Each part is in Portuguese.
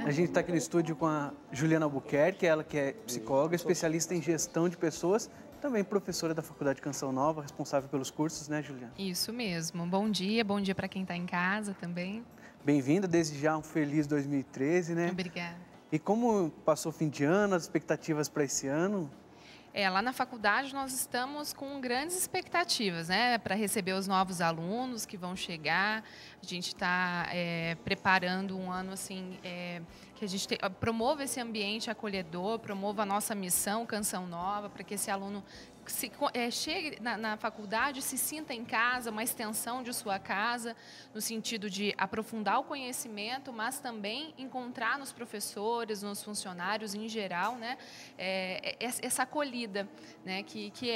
A gente está aqui no estúdio com a Juliana Albuquerque, ela que é psicóloga, especialista em gestão de pessoas, também professora da Faculdade Canção Nova, responsável pelos cursos, né, Juliana? Isso mesmo. Bom dia para quem está em casa também. Bem-vinda, desde já um feliz 2013, né? Obrigada. E como passou o fim de ano, as expectativas para esse ano? Lá na faculdade nós estamos com grandes expectativas, né, para receber os novos alunos que vão chegar. A gente está preparando um ano assim que a gente promova esse ambiente acolhedor, promova a nossa missão Canção Nova, para que esse aluno chegue na faculdade, se sinta em casa, uma extensão de sua casa, no sentido de aprofundar o conhecimento, mas também encontrar nos professores, nos funcionários em geral, né, essa acolhida, né, que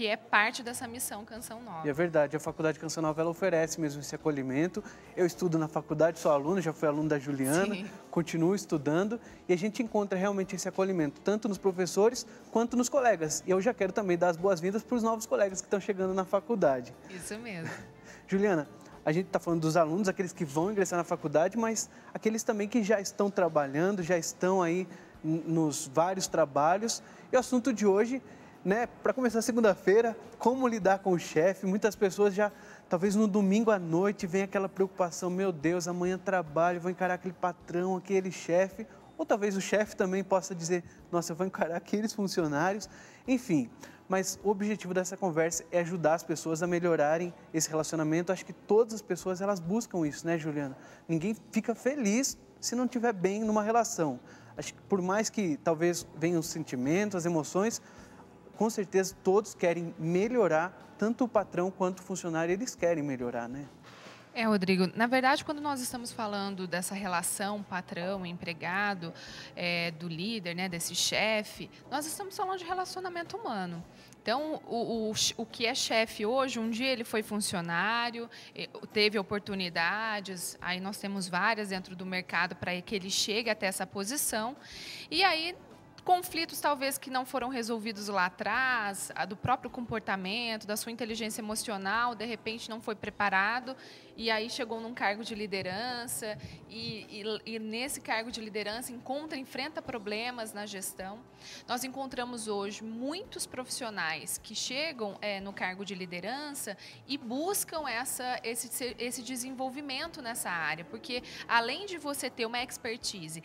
é parte dessa missão Canção Nova. E é verdade, a Faculdade Canção Nova ela oferece mesmo esse acolhimento. Eu estudo na faculdade, sou aluno, já fui aluno da Juliana, Sim. Continuo estudando e a gente encontra realmente esse acolhimento, tanto nos professores quanto nos colegas. E eu já quero também dar as boas-vindas para os novos colegas que estão chegando na faculdade. Isso mesmo. Juliana, a gente está falando dos alunos, aqueles que vão ingressar na faculdade, mas aqueles também que já estão trabalhando, já estão aí nos vários trabalhos. E o assunto de hoje, né, para começar segunda-feira, como lidar com o chefe. Muitas pessoas já, talvez no domingo à noite, vem aquela preocupação, meu Deus, amanhã trabalho, vou encarar aquele patrão, aquele chefe. Ou talvez o chefe também possa dizer, nossa, eu vou encarar aqueles funcionários. Enfim, mas o objetivo dessa conversa é ajudar as pessoas a melhorarem esse relacionamento. Acho que todas as pessoas, elas buscam isso, né, Juliana? Ninguém fica feliz se não estiver bem numa relação. Acho que por mais que talvez venham os sentimentos, as emoções, com certeza todos querem melhorar, tanto o patrão quanto o funcionário, eles querem melhorar, né? Rodrigo, na verdade, quando nós estamos falando dessa relação patrão-empregado, do líder, né, desse chefe, nós estamos falando de relacionamento humano. Então, o que é chefe hoje, um dia ele foi funcionário, teve oportunidades, aí nós temos várias dentro do mercado para que ele chegue até essa posição, e aí conflitos talvez que não foram resolvidos lá atrás, do próprio comportamento, da sua inteligência emocional, de repente não foi preparado e aí chegou num cargo de liderança e nesse cargo de liderança enfrenta problemas na gestão. Nós encontramos hoje muitos profissionais que chegam no cargo de liderança e buscam esse desenvolvimento nessa área, porque além de você ter uma expertise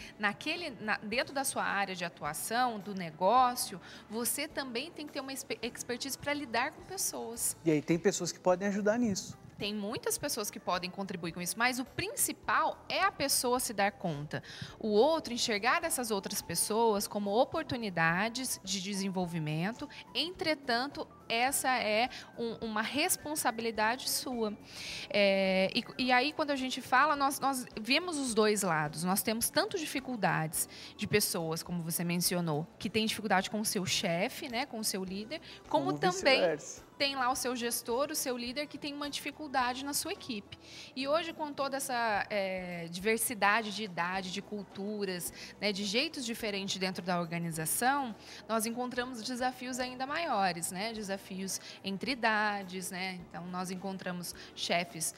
dentro da sua área de atuação, do negócio, você também tem que ter uma expertise para lidar com pessoas. E aí tem pessoas que podem ajudar nisso. Tem muitas pessoas que podem contribuir com isso, mas o principal é a pessoa se dar conta. O outro, enxergar essas outras pessoas como oportunidades de desenvolvimento, entretanto, essa é uma responsabilidade sua. E aí, quando a gente fala, nós vemos os dois lados. Nós temos tanto dificuldades de pessoas, como você mencionou, que têm dificuldade com o seu chefe, né, com o seu líder, como também tem lá o seu gestor, o seu líder, que tem uma dificuldade na sua equipe. E hoje, com toda essa diversidade de idade, de culturas, né, de jeitos diferentes dentro da organização, nós encontramos desafios ainda maiores, né? Desafios entre idades, né? Então, nós encontramos chefes,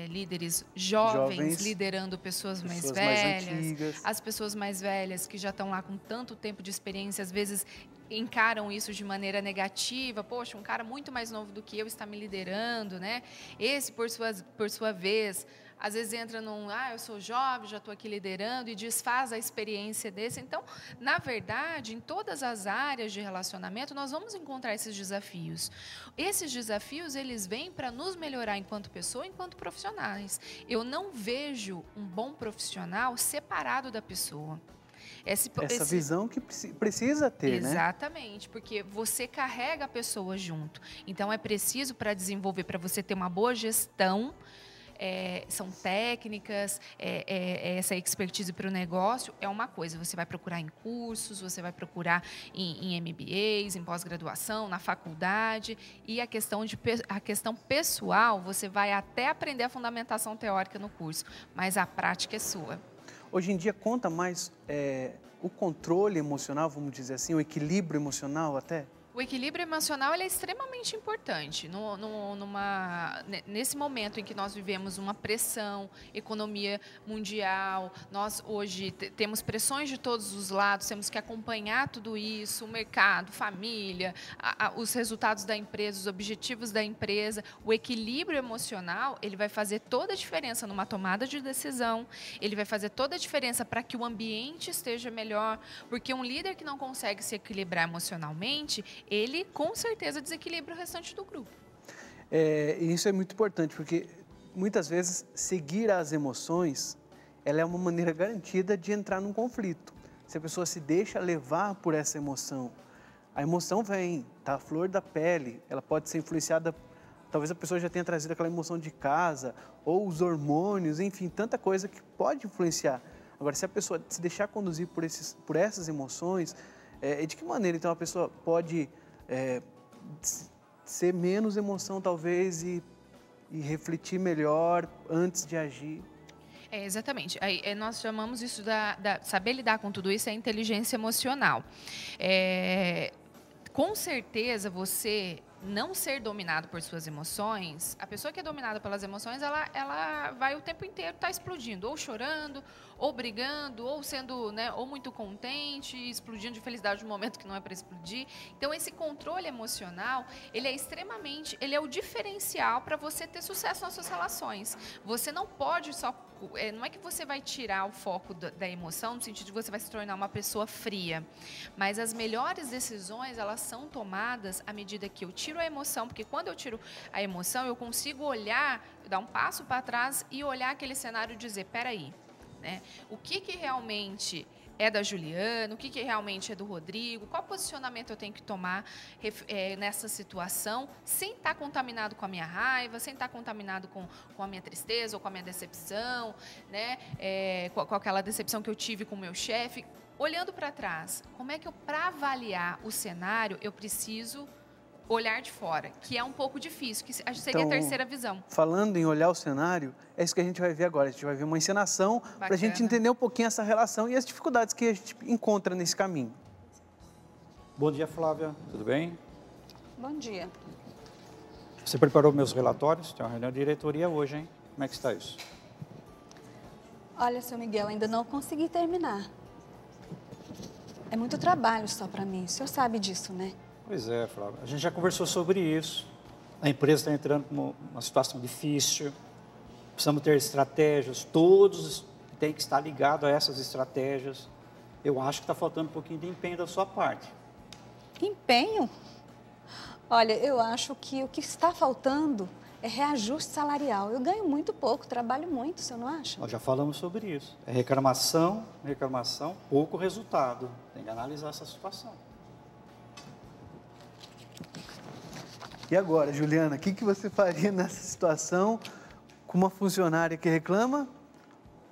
líderes jovens liderando pessoas mais velhas, as pessoas mais velhas que já estão lá com tanto tempo de experiência, às vezes encaram isso de maneira negativa. Poxa, um cara muito mais novo do que eu está me liderando, né? Esse, por sua vez, às vezes entra eu sou jovem, já estou aqui liderando, e desfaz a experiência desse. Então, na verdade, em todas as áreas de relacionamento, nós vamos encontrar esses desafios. Esses desafios, eles vêm para nos melhorar enquanto pessoa, enquanto profissionais. Eu não vejo um bom profissional separado da pessoa. Essa visão que precisa ter, né? Exatamente, porque você carrega a pessoa junto. Então, é preciso para desenvolver, para você ter uma boa gestão, são técnicas, essa expertise para o negócio é uma coisa. Você vai procurar em cursos, você vai procurar em MBAs, em pós-graduação, na faculdade. E a questão pessoal, você vai até aprender a fundamentação teórica no curso, mas a prática é sua. Hoje em dia conta mais o controle emocional, vamos dizer assim, o equilíbrio emocional até? O equilíbrio emocional ele é extremamente importante. Nesse momento em que nós vivemos uma pressão, economia mundial, nós hoje temos pressões de todos os lados, temos que acompanhar tudo isso, o mercado, família, os resultados da empresa, os objetivos da empresa. O equilíbrio emocional ele vai fazer toda a diferença numa tomada de decisão, ele vai fazer toda a diferença para que o ambiente esteja melhor, porque um líder que não consegue se equilibrar emocionalmente, ele com certeza desequilibra o restante do grupo. E isso é muito importante, porque muitas vezes seguir as emoções, ela é uma maneira garantida de entrar num conflito. Se a pessoa se deixa levar por essa emoção, a emoção vem, tá à flor da pele, ela pode ser influenciada, talvez a pessoa já tenha trazido aquela emoção de casa, ou os hormônios, enfim, tanta coisa que pode influenciar. Agora, se a pessoa se deixar conduzir por essas emoções, de que maneira então a pessoa pode ser menos emoção talvez e refletir melhor antes de agir? Exatamente. Aí, nós chamamos isso saber lidar com tudo isso é inteligência emocional. Com certeza você não ser dominado por suas emoções, a pessoa que é dominada pelas emoções, ela vai o tempo inteiro estar explodindo, ou chorando, ou brigando, ou sendo, né, ou muito contente, explodindo de felicidade no momento que não é para explodir. Então, esse controle emocional, ele é o diferencial para você ter sucesso nas suas relações. Você não pode não é que você vai tirar o foco da emoção, no sentido de que você vai se tornar uma pessoa fria, mas as melhores decisões, elas são tomadas à medida que eu tiro a emoção, porque quando eu tiro a emoção, eu consigo olhar, dar um passo para trás e olhar aquele cenário e dizer, peraí, né? O que realmente é da Juliana, o que realmente é do Rodrigo, qual posicionamento eu tenho que tomar nessa situação, sem estar contaminado com a minha raiva, sem estar contaminado com a minha tristeza ou com a minha decepção, né? Com aquela decepção que eu tive com o meu chefe. Olhando para trás, como é que para avaliar o cenário, eu preciso olhar de fora, que é um pouco difícil, que seria a terceira visão. Falando em olhar o cenário, é isso que a gente vai ver agora. A gente vai ver uma encenação para a gente entender um pouquinho essa relação e as dificuldades que a gente encontra nesse caminho. Bom dia, Flávia. Tudo bem? Bom dia. Você preparou meus relatórios? Tem uma reunião de diretoria hoje, hein? Como é que está isso? Olha, seu Miguel, ainda não consegui terminar. É muito trabalho só para mim. O senhor sabe disso, né? Pois é, Flávia. A gente já conversou sobre isso. A empresa está entrando com uma situação difícil. Precisamos ter estratégias. Todos têm que estar ligados a essas estratégias. Eu acho que está faltando um pouquinho de empenho da sua parte. Empenho? Olha, eu acho que o que está faltando é reajuste salarial. Eu ganho muito pouco, trabalho muito, o senhor não acha? Nós já falamos sobre isso. É reclamação, pouco resultado. Tem que analisar essa situação. E agora, Juliana, o que você faria nessa situação com uma funcionária que reclama?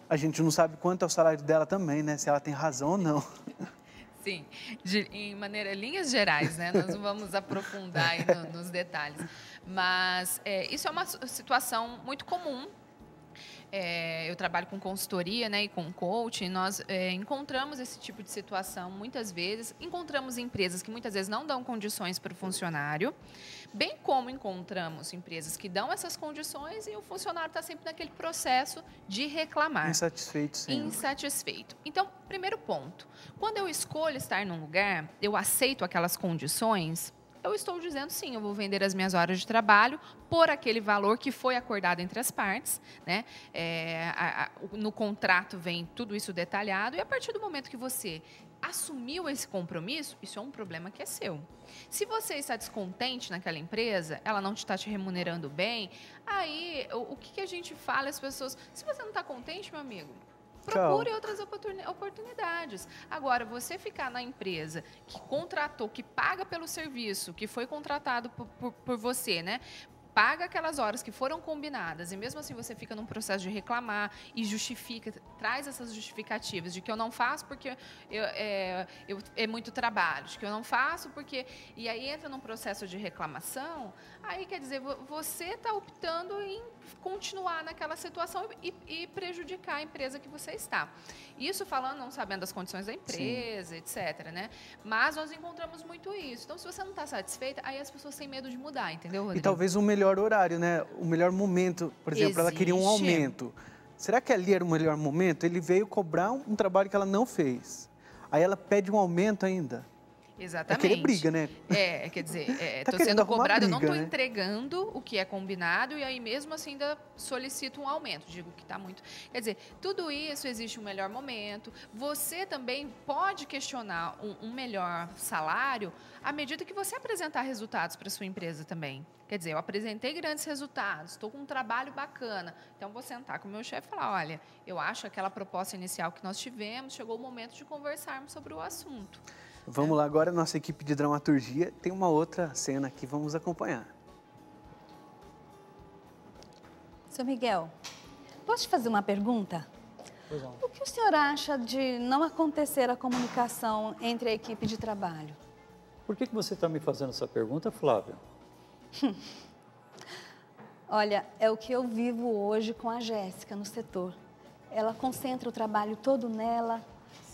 A gente não sabe quanto é o salário dela também, né? Se ela tem razão ou não. Sim, linhas gerais, né? Nós não vamos aprofundar aí nos detalhes. Mas isso é uma situação muito comum. Eu trabalho com consultoria, né, e com coaching, nós encontramos esse tipo de situação muitas vezes, encontramos empresas que muitas vezes não dão condições para o funcionário, bem como encontramos empresas que dão essas condições e o funcionário está sempre naquele processo de reclamar. Insatisfeito, sim. Insatisfeito. Então, primeiro ponto, quando eu escolho estar num lugar, eu aceito aquelas condições, eu estou dizendo sim, eu vou vender as minhas horas de trabalho por aquele valor que foi acordado entre as partes, né? No contrato vem tudo isso detalhado e a partir do momento que você assumiu esse compromisso, isso é um problema que é seu. Se você está descontente naquela empresa, ela não está te remunerando bem, aí o que a gente fala às pessoas? Se você não está contente, meu amigo, procure outras oportunidades. Agora, você ficar na empresa que contratou, que paga pelo serviço, que foi contratado por você, né? Paga aquelas horas que foram combinadas e mesmo assim você fica num processo de reclamar e justifica, traz essas justificativas de que eu não faço porque é muito trabalho, de que eu não faço porque... E aí entra num processo de reclamação, aí quer dizer, você está optando em continuar naquela situação e prejudicar a empresa que você está. Isso falando, não sabendo das condições da empresa, etc., né? Mas nós encontramos muito isso. Então, se você não está satisfeita, aí as pessoas têm medo de mudar, entendeu, Rodrigo? E talvez um melhor horário, né? O melhor momento, por exemplo, ela queria um aumento. Será que ali era o melhor momento? Ele veio cobrar um trabalho que ela não fez. Aí ela pede um aumento ainda. Exatamente. É querer briga, né? Quer dizer, Tá estou sendo cobrado, eu não estou né? entregando o que é combinado e aí mesmo assim ainda solicito um aumento. Digo que está muito... Quer dizer, tudo isso existe um melhor momento. Você também pode questionar um melhor salário à medida que você apresentar resultados para sua empresa também. Quer dizer, eu apresentei grandes resultados, estou com um trabalho bacana. Então, vou sentar com o meu chefe e falar, olha, eu acho que aquela proposta inicial que nós tivemos, chegou o momento de conversarmos sobre o assunto. Vamos lá, agora a nossa equipe de dramaturgia tem uma outra cena que vamos acompanhar. Seu Miguel, posso te fazer uma pergunta? Pois não. O que o senhor acha de não acontecer a comunicação entre a equipe de trabalho? Por que você está me fazendo essa pergunta, Flávia? Olha, é o que eu vivo hoje com a Jéssica no setor. Ela concentra o trabalho todo nela,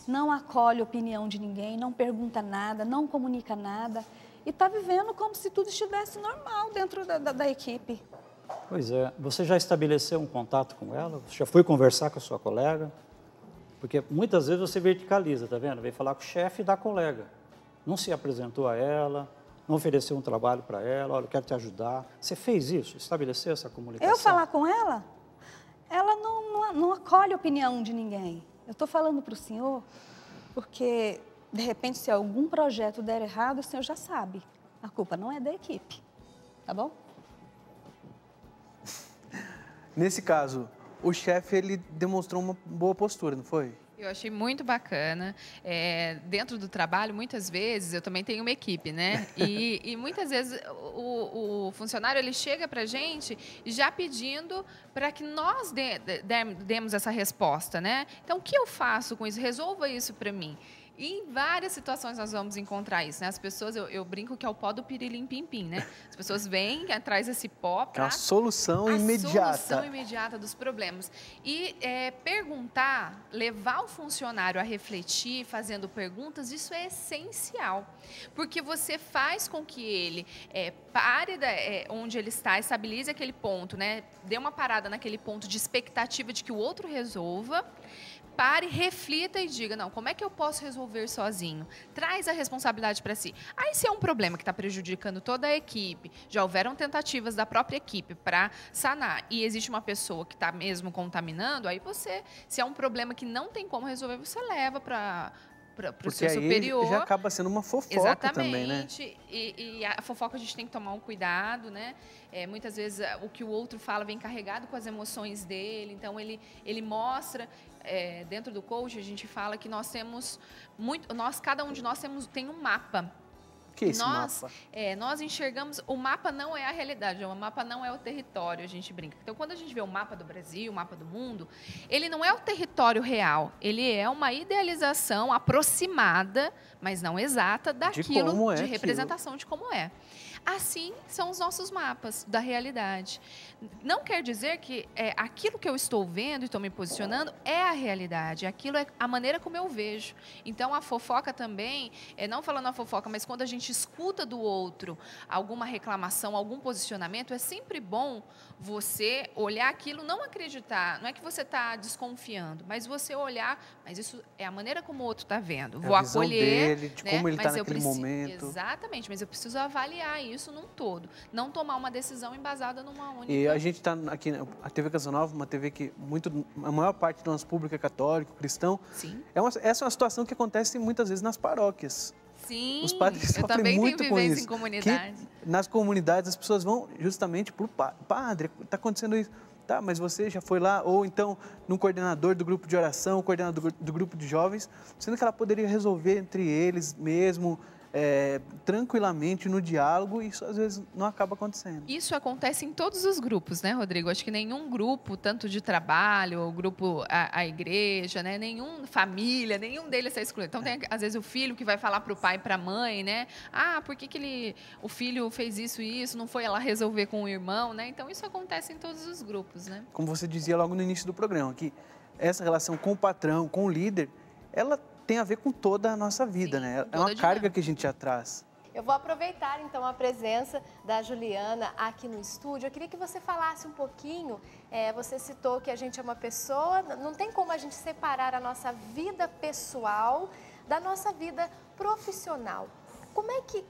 não acolhe a opinião de ninguém, não pergunta nada, não comunica nada e está vivendo como se tudo estivesse normal dentro da equipe. Pois é, você já estabeleceu um contato com ela? Você já foi conversar com a sua colega? Porque muitas vezes você verticaliza, tá vendo? Vem falar com o chefe da colega. Não se apresentou a ela, não ofereceu um trabalho para ela, olha, eu quero te ajudar. Você fez isso? Estabeleceu essa comunicação? Eu falar com ela? Ela não acolhe a opinião de ninguém. Eu estou falando para o senhor porque, de repente, se algum projeto der errado, o senhor já sabe. A culpa não é da equipe, tá bom? Nesse caso, o chefe ele demonstrou uma boa postura, não foi? Eu achei muito bacana. Dentro do trabalho, muitas vezes, eu também tenho uma equipe, né? E muitas vezes o funcionário ele chega para a gente já pedindo para que nós demos essa resposta, né? Então, o que eu faço com isso? Resolva isso para mim. E em várias situações nós vamos encontrar isso, né? As pessoas, eu brinco que é o pó do pirilim-pim-pim, né? As pessoas vêm atrás desse pó para... A solução imediata. A solução imediata dos problemas. E perguntar, levar o funcionário a refletir, fazendo perguntas, isso é essencial. Porque você faz com que ele pare onde ele está, estabilize aquele ponto, né? Dê uma parada naquele ponto de expectativa de que o outro resolva. Pare, reflita e diga, não, como é que eu posso resolver sozinho? Traz a responsabilidade para si. Aí, se é um problema que está prejudicando toda a equipe, já houveram tentativas da própria equipe para sanar e existe uma pessoa que está mesmo contaminando, aí você, se é um problema que não tem como resolver, você leva para o seu superior. Porque aí já acaba sendo uma fofoca. Exatamente. Também, né? E a fofoca a gente tem que tomar um cuidado, né? Muitas vezes o que o outro fala vem carregado com as emoções dele, então ele mostra... dentro do coach, a gente fala que nós temos cada um de nós tem um mapa. Que é esse mapa? Nós enxergamos, o mapa não é a realidade, o mapa não é o território, a gente brinca. Então, quando a gente vê o mapa do Brasil, o mapa do mundo, ele não é o território real, ele é uma idealização aproximada, mas não exata, daquilo de representação de como é. Assim são os nossos mapas da realidade. Não quer dizer que aquilo que eu estou vendo e estou me posicionando é a realidade, aquilo é a maneira como eu vejo. Então, a fofoca também, não falando a fofoca, mas quando a gente escuta do outro alguma reclamação, algum posicionamento, é sempre bom você olhar aquilo, não acreditar, não é que você está desconfiando, mas você olhar, mas isso é a maneira como o outro está vendo. Vou acolher, dele, de como ele está naquele momento. Exatamente, mas eu preciso avaliar isso num todo, não tomar uma decisão embasada numa única... E a gente está aqui, a TV Canção Nova, uma TV que a maior parte do nosso público é católico, cristão. Sim. Essa é uma situação que acontece muitas vezes nas paróquias. Sim, os padres eu sofrem também muito tenho com vivência isso. em comunidade. Nas comunidades as pessoas vão justamente para o padre, está acontecendo isso. Tá, mas você já foi lá, ou então no coordenador do grupo de oração, coordenador do grupo de jovens, sendo que ela poderia resolver entre eles mesmo, tranquilamente no diálogo, e isso às vezes não acaba acontecendo. Isso acontece em todos os grupos, né, Rodrigo? Acho que nenhum grupo, tanto de trabalho, o grupo, a igreja, né, família, nenhum deles está excluído. Então, tem, às vezes, o filho que vai falar para o pai e para a mãe, né? Ah, por que o filho fez isso e isso, não foi lá resolver com o irmão, né? Então, isso acontece em todos os grupos, né? Como você dizia logo no início do programa, que essa relação com o patrão, com o líder, ela tem a ver com toda a nossa vida, Sim, né? É uma carga que a gente já traz. Eu vou aproveitar, então, a presença da Juliana aqui no estúdio. Eu queria que você falasse um pouquinho, você citou que a gente é uma pessoa, não tem como a gente separar a nossa vida pessoal da nossa vida profissional.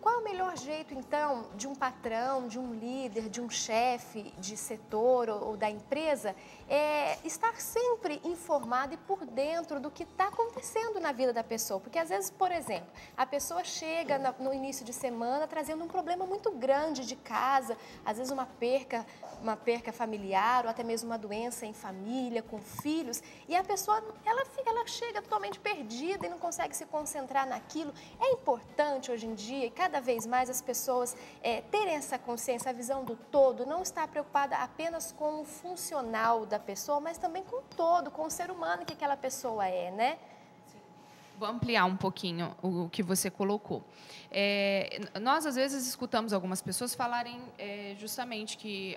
Qual é o melhor jeito, então, de um patrão, de um líder, de um chefe de setor ou da empresa, estar sempre informado e por dentro do que está acontecendo na vida da pessoa? Porque, às vezes, por exemplo, a pessoa chega no início de semana trazendo um problema muito grande de casa, às vezes uma perca familiar ou até mesmo uma doença em família, com filhos, e a pessoa ela chega totalmente perdida e não consegue se concentrar naquilo. É importante hoje em dia, e cada vez mais as pessoas terem essa consciência, a visão do todo, não estar preocupada apenas com o funcional da pessoa, mas também com o todo, com o ser humano que aquela pessoa é, né? Vou ampliar um pouquinho o que você colocou. Nós, às vezes, escutamos algumas pessoas falarem justamente que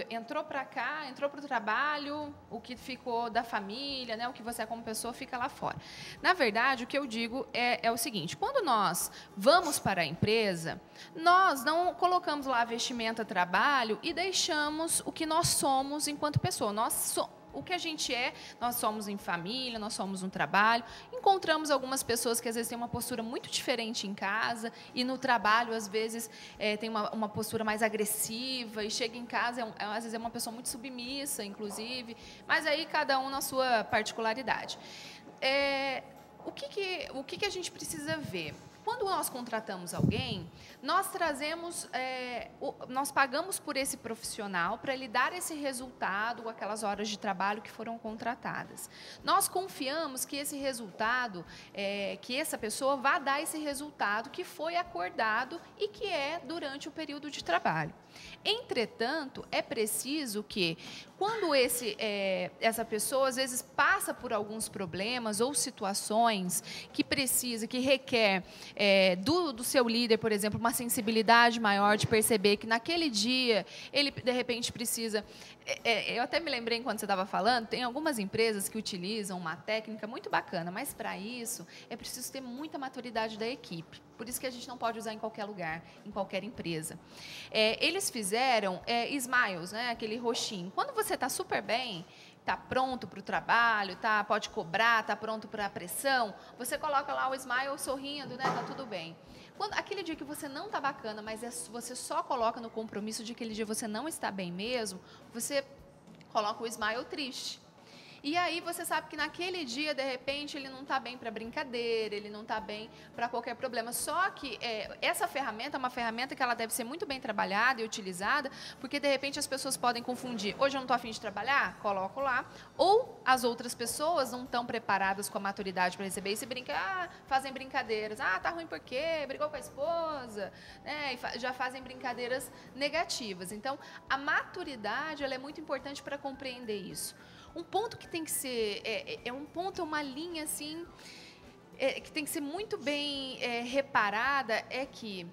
entrou para cá, entrou para o trabalho, o que ficou da família, né, o que você é como pessoa, fica lá fora. Na verdade, o que eu digo é o seguinte: quando nós vamos para a empresa, nós não colocamos lá a vestimenta trabalho e deixamos o que nós somos enquanto pessoa. O que a gente nós somos em família, nós somos no trabalho. Encontramos algumas pessoas que às vezes têm uma postura muito diferente em casa e no trabalho, às vezes, tem uma postura mais agressiva e chega em casa, às vezes é uma pessoa muito submissa, inclusive, mas aí cada um na sua particularidade. O que a gente precisa ver? Quando nós contratamos alguém, nós pagamos por esse profissional para ele dar esse resultado, aquelas horas de trabalho que foram contratadas. Nós confiamos que esse resultado, que essa pessoa vá dar esse resultado que foi acordado e que é durante o período de trabalho. Entretanto, é preciso que, quando essa pessoa, às vezes, passa por alguns problemas ou situações que requer do seu líder, por exemplo, uma sensibilidade maior de perceber que naquele dia ele, de repente, precisa... eu até me lembrei, enquanto você estava falando, tem algumas empresas que utilizam uma técnica muito bacana, mas, para isso, é preciso ter muita maturidade da equipe. Por isso que a gente não pode usar em qualquer lugar, em qualquer empresa. Eles fizeram smiles, né, aquele roxinho. Quando você está super bem, está pronto para o trabalho, pode cobrar, está pronto para a pressão, você coloca lá o smile sorrindo, né, está tudo bem. Aquele dia que você não está bacana, mas você só coloca no compromisso de que aquele dia você não está bem mesmo, você coloca o smile triste. E aí você sabe que naquele dia, de repente, ele não está bem para brincadeira, ele não está bem para qualquer problema. Só que essa ferramenta é uma ferramenta que ela deve ser muito bem trabalhada e utilizada, porque, de repente, as pessoas podem confundir. Hoje eu não estou a fim de trabalhar? Coloco lá. Ou as outras pessoas não estão preparadas com a maturidade para receber isso e fazem brincadeiras. Tá ruim por quê? Brigou com a esposa? Né? E já fazem brincadeiras negativas. Então, a maturidade ela é muito importante para compreender isso. Um ponto que tem que ser, uma linha assim, que tem que ser muito bem reparada, é que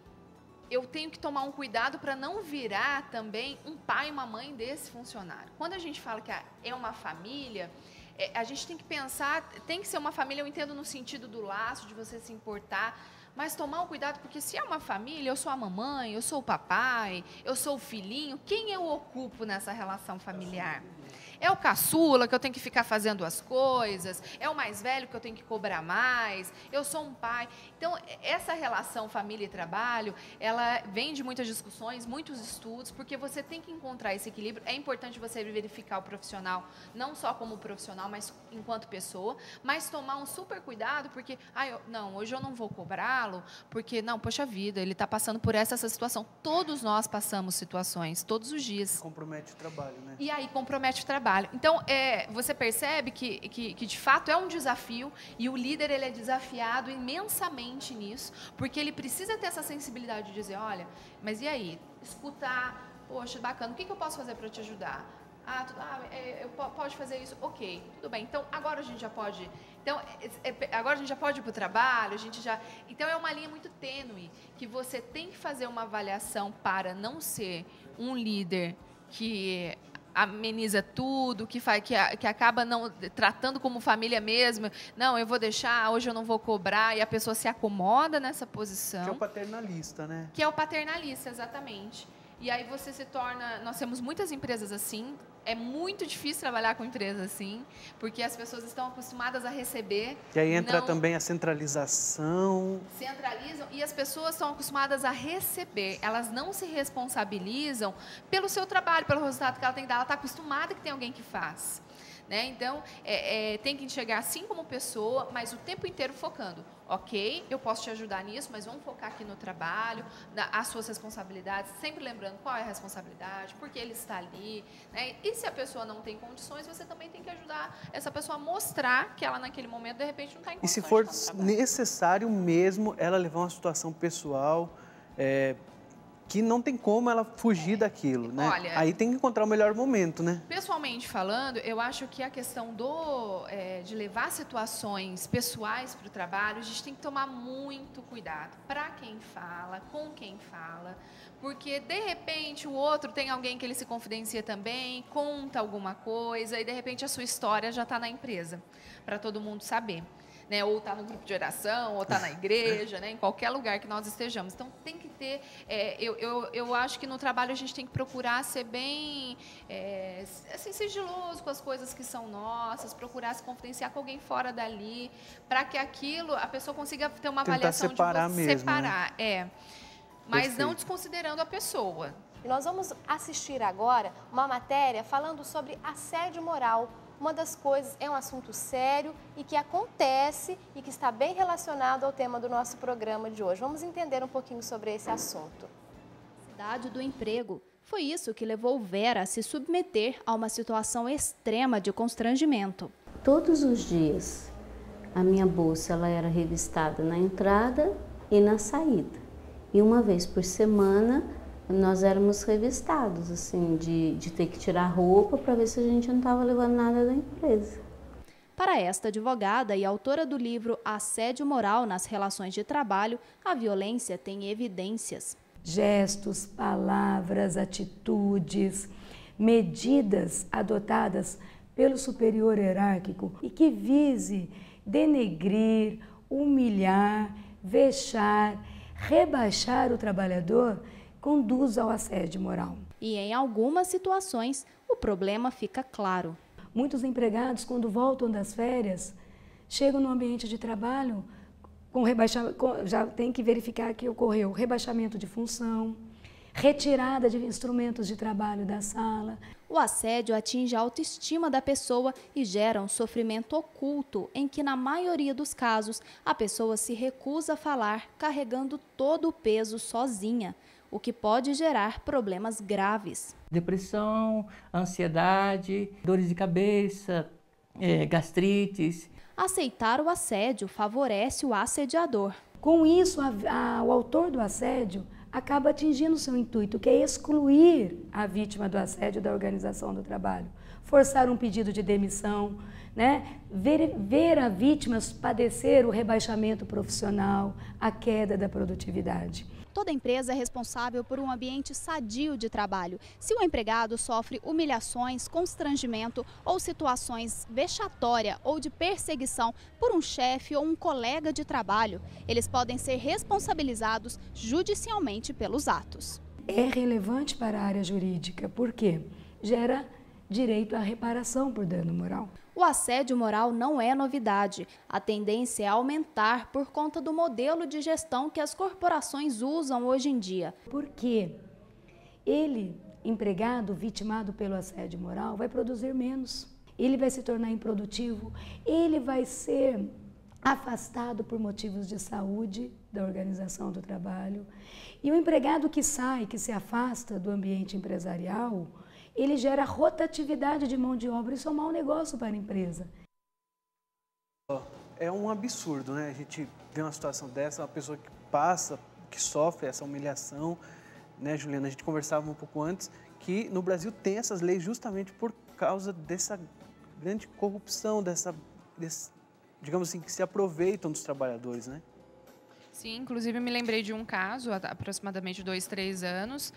eu tenho que tomar um cuidado para não virar também um pai e uma mãe desse funcionário. Quando a gente fala que é uma família, a gente tem que pensar, tem que ser uma família, eu entendo no sentido do laço, de você se importar, mas tomar um cuidado, porque se é uma família, eu sou a mamãe, eu sou o papai, eu sou o filhinho, quem eu ocupo nessa relação familiar? É o caçula que eu tenho que ficar fazendo as coisas, é o mais velho que eu tenho que cobrar mais, eu sou um pai. Então, essa relação família e trabalho, ela vem de muitas discussões, muitos estudos, porque você tem que encontrar esse equilíbrio. É importante você verificar o profissional, não só como profissional, mas enquanto pessoa, mas tomar um super cuidado, porque, hoje eu não vou cobrá-lo, porque, poxa vida, ele está passando por essa situação. Todos nós passamos situações, todos os dias. Compromete o trabalho, né? E aí compromete o trabalho. trabalho. Então, você percebe que de fato é um desafio e o líder ele é desafiado imensamente nisso, porque ele precisa ter essa sensibilidade de dizer, olha, mas e aí? Escutar, poxa, bacana, o que eu posso fazer para te ajudar? Pode fazer isso? Ok, tudo bem. Então, agora a gente já pode... Então, agora a gente já pode ir para o trabalho, Então, é uma linha muito tênue, que você tem que fazer uma avaliação para não ser um líder que ameniza tudo, que acaba não tratando como família mesmo. Não, eu vou deixar, hoje eu não vou cobrar, e a pessoa se acomoda nessa posição. Que é o paternalista, né? Que é o paternalista, exatamente. E aí você se torna... Nós temos muitas empresas assim. É muito difícil trabalhar com empresas assim, porque as pessoas estão acostumadas a receber. E aí entra também a centralização. Centralizam e as pessoas estão acostumadas a receber. Elas não se responsabilizam pelo seu trabalho, pelo resultado que ela tem que dar. Ela está acostumada que tem alguém que faz. Né? Então, tem que enxergar assim como pessoa, mas o tempo inteiro focando. Ok, eu posso te ajudar nisso, mas vamos focar aqui no trabalho, as suas responsabilidades, sempre lembrando qual é a responsabilidade, por que ele está ali. Né? E se a pessoa não tem condições, você também tem que ajudar essa pessoa a mostrar que ela, naquele momento, de repente, não está em condições. E se for necessário mesmo ela levar uma situação pessoal, que não tem como ela fugir daquilo, né? Olha, aí tem que encontrar o melhor momento, né? Pessoalmente falando, eu acho que a questão de levar situações pessoais para o trabalho, a gente tem que tomar muito cuidado para quem fala, com quem fala, porque de repente o outro tem alguém que ele se confidencia também, conta alguma coisa e de repente a sua história já está na empresa, para todo mundo saber. Né, ou está no grupo de oração, ou está na igreja, né, em qualquer lugar que nós estejamos. Então, tem que ter... eu acho que no trabalho a gente tem que procurar ser bem assim, sigiloso com as coisas que são nossas, procurar se confidenciar com alguém fora dali, para que aquilo, a pessoa consiga ter uma avaliação de você separar. Né? Mas Perfeito. Não desconsiderando a pessoa. E nós vamos assistir agora uma matéria falando sobre assédio moral. Uma das coisas, é um assunto sério e que acontece e que está bem relacionado ao tema do nosso programa de hoje. Vamos entender um pouquinho sobre esse assunto. Cidade do emprego. Foi isso que levou Vera a se submeter a uma situação extrema de constrangimento. Todos os dias, a minha bolsa ela era revistada na entrada e na saída. E uma vez por semana, nós éramos revistados, assim, de ter que tirar roupa para ver se a gente não estava levando nada da empresa. Para esta advogada e autora do livro Assédio Moral nas Relações de Trabalho, a violência tem evidências. Gestos, palavras, atitudes, medidas adotadas pelo superior hierárquico e que vise denegrir, humilhar, vexar, rebaixar o trabalhador, conduz ao assédio moral. E em algumas situações, o problema fica claro. Muitos empregados, quando voltam das férias, chegam no ambiente de trabalho, já tem que verificar que ocorreu rebaixamento de função, retirada de instrumentos de trabalho da sala. O assédio atinge a autoestima da pessoa e gera um sofrimento oculto, em que, na maioria dos casos, a pessoa se recusa a falar, carregando todo o peso sozinha, o que pode gerar problemas graves. Depressão, ansiedade, dores de cabeça, gastrites. Aceitar o assédio favorece o assediador. Com isso, o autor do assédio acaba atingindo seu intuito, que é excluir a vítima do assédio da organização do trabalho, forçar um pedido de demissão, né? Ver a vítima padecer o rebaixamento profissional, a queda da produtividade. Toda empresa é responsável por um ambiente sadio de trabalho. Se o empregado sofre humilhações, constrangimento ou situações vexatórias ou de perseguição por um chefe ou um colega de trabalho, eles podem ser responsabilizados judicialmente pelos atos. É relevante para a área jurídica, porque gera direito à reparação por dano moral. O assédio moral não é novidade. A tendência é aumentar por conta do modelo de gestão que as corporações usam hoje em dia. Porque ele, empregado, vitimado pelo assédio moral, vai produzir menos. Ele vai se tornar improdutivo, ele vai ser afastado por motivos de saúde da organização do trabalho. E o empregado que sai, que se afasta do ambiente empresarial, ele gera rotatividade de mão de obra. Isso é um mau negócio para a empresa. É um absurdo, né? A gente vê uma situação dessa, uma pessoa que passa, que sofre essa humilhação, né, Juliana? A gente conversava um pouco antes que no Brasil tem essas leis justamente por causa dessa grande corrupção, digamos assim, que se aproveitam dos trabalhadores, né? Sim, inclusive me lembrei de um caso, há aproximadamente 2, 3 anos,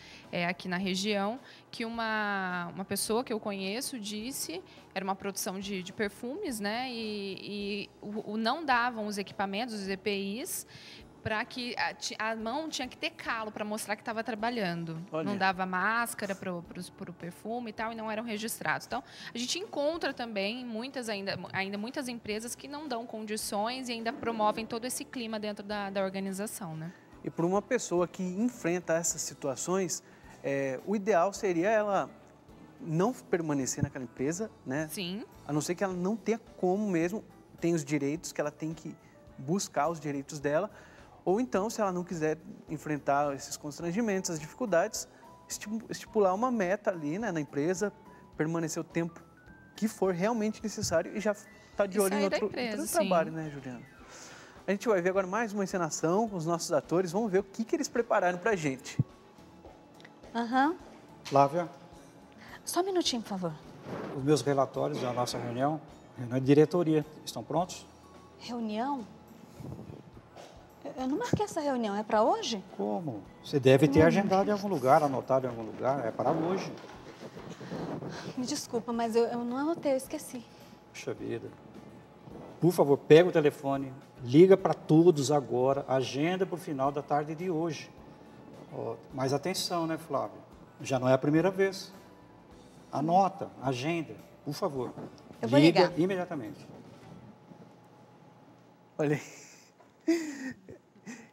aqui na região, que uma pessoa que eu conheço disse, era uma produção de perfumes, né, e não davam os equipamentos, os EPIs, para que a mão tinha que ter calo para mostrar que estava trabalhando. Olha. Não dava máscara para o perfume e tal, e não eram registrados. Então, a gente encontra também ainda muitas empresas que não dão condições e ainda promovem todo esse clima dentro da organização, né? E para uma pessoa que enfrenta essas situações, o ideal seria ela não permanecer naquela empresa, né? Sim. A não ser que ela não tenha como mesmo, tem os direitos, que ela tem que buscar os direitos dela. Ou então, se ela não quiser enfrentar esses constrangimentos, as dificuldades, estipular uma meta ali, né, na empresa, permanecer o tempo que for realmente necessário e já está de olho em outro trabalho, né, Juliana? A gente vai ver agora mais uma encenação com os nossos atores. Vamos ver o que eles prepararam para a gente. Flávia, Só um minutinho, por favor. os meus relatórios da nossa reunião de diretoria estão prontos? Reunião? Eu não marquei essa reunião, é para hoje? Como? Você deve ter agendado em algum lugar, anotado em algum lugar, é para hoje. Me desculpa, mas eu não anotei, eu esqueci. Puxa vida. Por favor, pega o telefone, liga para todos agora, agenda para o final da tarde de hoje. Mas atenção, né, Flávio? Já não é a primeira vez. Anota, agenda, por favor. Eu vou liga ligar imediatamente. Olha aí.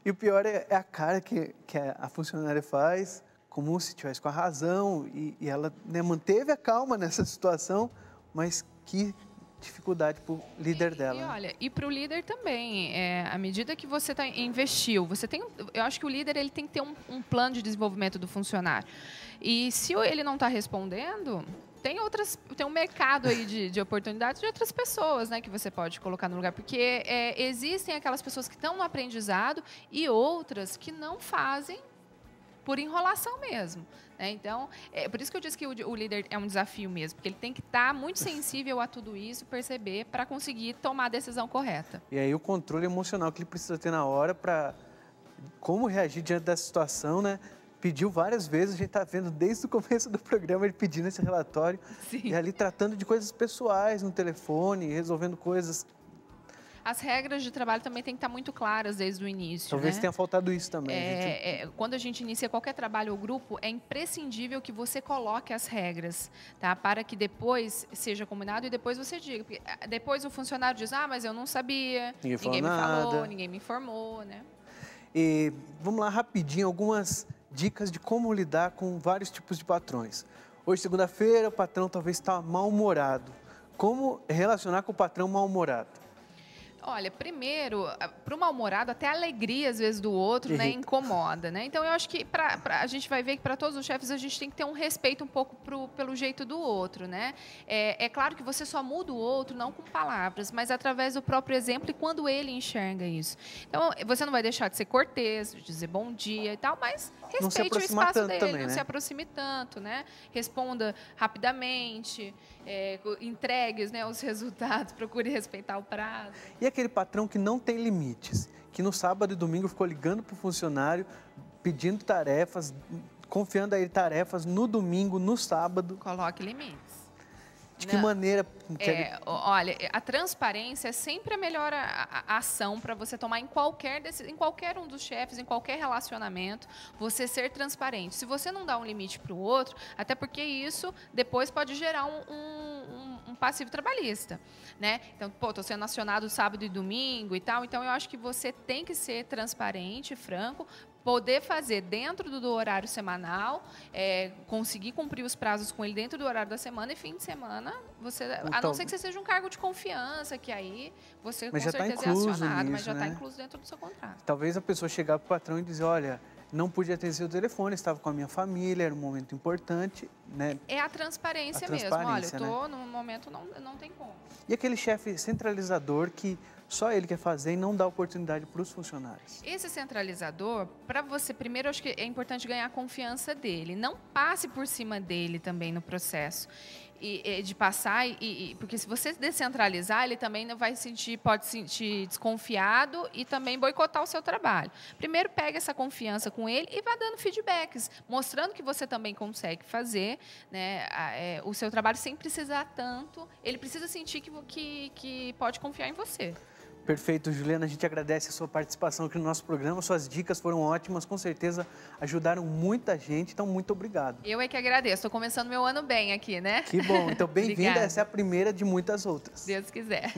E o pior é a cara que a funcionária faz, como se estivesse com a razão, e ela, né, manteve a calma nessa situação, mas que dificuldade para o líder dela. E olha, e para o líder também, à medida que você investiu, eu acho que o líder ele tem que ter um plano de desenvolvimento do funcionário. E se ele não está respondendo, tem um mercado aí de oportunidades de outras pessoas, né, que você pode colocar no lugar, porque existem aquelas pessoas que estão no aprendizado e outras que não fazem por enrolação mesmo, né? Então, por isso que eu disse que o líder é um desafio mesmo, porque ele tem que estar muito sensível a tudo isso, perceber, para conseguir tomar a decisão correta. E aí o controle emocional que ele precisa ter na hora para como reagir diante dessa situação, né? Pediu várias vezes, a gente está vendo desde o começo do programa ele pedindo esse relatório. Sim. E ali tratando de coisas pessoais no telefone, resolvendo coisas. As regras de trabalho também têm que estar muito claras desde o início. Talvez né? tenha faltado isso também. Quando a gente inicia qualquer trabalho ou grupo, é imprescindível que você coloque as regras, tá? Para que depois seja combinado e depois você diga. Porque depois o funcionário diz, mas eu não sabia, ninguém me falou, ninguém me informou, né? E vamos lá rapidinho, algumas dicas de como lidar com vários tipos de patrões. Hoje, segunda-feira, o patrão talvez está mal-humorado. Como relacionar com o patrão mal-humorado? Olha, primeiro, para o mal-humorado, até a alegria, às vezes, do outro, né, incomoda, né? Então, eu acho que a gente vai ver que para todos os chefes a gente tem que ter um respeito um pouco pelo jeito do outro, né? É claro que você só muda o outro, não com palavras, mas através do próprio exemplo e quando ele enxerga isso. Então, você não vai deixar de ser cortês, de dizer bom dia e tal, mas respeite o espaço dele, também, não se aproxime tanto, né? Responda rapidamente, entregue, né, os resultados, procure respeitar o prazo. E aquele patrão que não tem limites, que no sábado e domingo ficou ligando para o funcionário, pedindo tarefas, confiando a ele tarefas no domingo, no sábado. Coloque limites. De que maneira? Olha, a transparência é sempre a melhor ação para você tomar em qualquer um dos chefes, em qualquer relacionamento, você ser transparente. Se você não dá um limite para o outro, até porque isso depois pode gerar um passivo trabalhista, né? Então, estou sendo acionado sábado e domingo e tal, então eu acho que você tem que ser transparente, franco, poder fazer dentro do horário semanal, conseguir cumprir os prazos com ele dentro do horário da semana e fim de semana, a não ser que você seja um cargo de confiança, que aí você com certeza é acionado, mas já está incluso dentro do seu contrato. Talvez a pessoa chegar para o patrão e dizer, olha, não pude atender o telefone, estava com a minha família, era um momento importante, né? É a transparência, mesmo. Olha, eu tô no momento, não tem como. E aquele chefe centralizador que só ele quer fazer e não dá oportunidade para os funcionários? Esse centralizador, para você, primeiro, eu acho que é importante ganhar a confiança dele. Não passe por cima dele também no processo. De passar, porque se você descentralizar, ele também pode sentir desconfiado e também boicotar o seu trabalho. Primeiro, pega essa confiança com ele e vá dando feedbacks, mostrando que você também consegue fazer, né, o seu trabalho sem precisar tanto. Ele precisa sentir que pode confiar em você. Perfeito, Juliana. A gente agradece a sua participação aqui no nosso programa. Suas dicas foram ótimas, com certeza ajudaram muita gente. Então, muito obrigado. Eu é que agradeço. Estou começando meu ano bem aqui, né? Que bom. Então, bem-vinda. Essa é a primeira de muitas outras. Deus quiser.